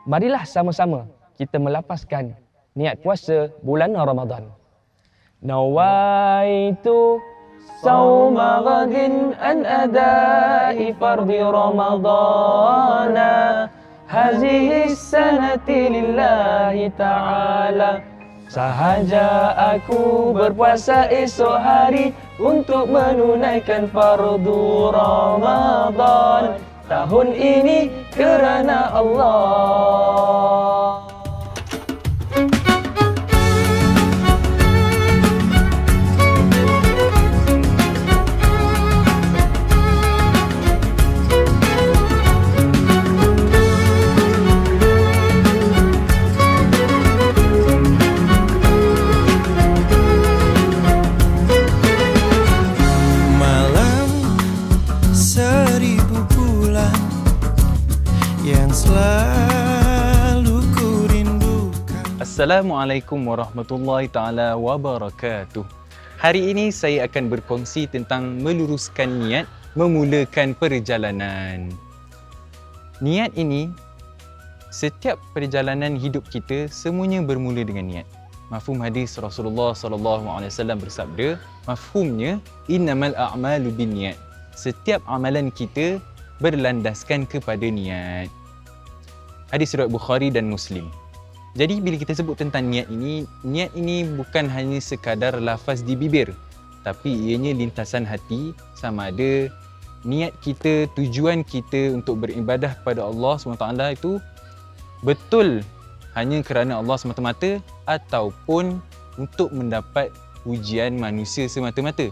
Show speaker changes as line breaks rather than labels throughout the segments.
Marilah sama-sama kita melafazkan niat puasa bulan Ramadan. Nawaitu sauma ghadin an adai fardhi Ramadana hazihi sanati lillahi ta'ala. Sahaja aku berpuasa esok hari untuk menunaikan fardu Ramadan tahun ini kerana Allah.
Assalamualaikum warahmatullahi ta'ala wabarakatuh. Hari ini saya akan berkongsi tentang meluruskan niat memulakan perjalanan. Niat ini, setiap perjalanan hidup kita semuanya bermula dengan niat. Mafhum hadis Rasulullah SAW bersabda, mafhumnya innamal a'malu binniyat. Setiap amalan kita berlandaskan kepada niat. Hadis riwayat Bukhari dan Muslim. Jadi bila kita sebut tentang niat ini bukan hanya sekadar lafaz di bibir, tapi ianya lintasan hati, sama ada niat kita, tujuan kita untuk beribadah kepada Allah SWT itu betul hanya kerana Allah semata-mata ataupun untuk mendapat pujian manusia semata-mata.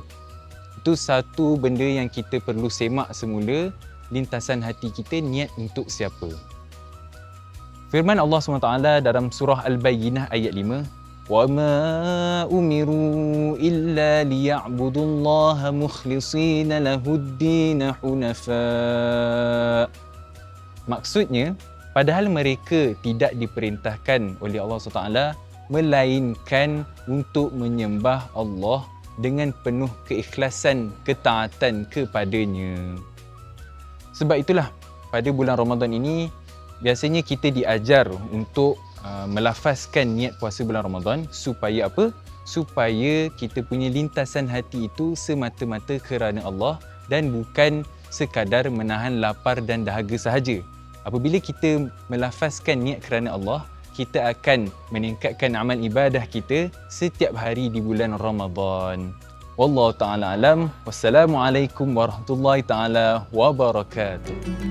Itu satu benda yang kita perlu semak semula, lintasan hati kita niat untuk siapa. Firman Allah SWT dalam surah Al-Bayyinah ayat 5, وَمَا أُمِرُوا إِلَّا لِيَعْبُدُوا اللَّهَ مُخْلِصِينَ لَهُ الدِّينَ حُنَفَاءَ. Maksudnya, padahal mereka tidak diperintahkan oleh Allah SWT melainkan untuk menyembah Allah dengan penuh keikhlasan, ketaatan kepadanya. Sebab itulah pada bulan Ramadan ini biasanya kita diajar untuk melafazkan niat puasa bulan Ramadan supaya apa? Supaya kita punya lintasan hati itu semata-mata kerana Allah dan bukan sekadar menahan lapar dan dahaga sahaja. Apabila kita melafazkan niat kerana Allah, kita akan meningkatkan amal ibadah kita setiap hari di bulan Ramadan. Wallahu ta'ala alam. Wassalamualaikum warahmatullahi ta'ala wabarakatuh.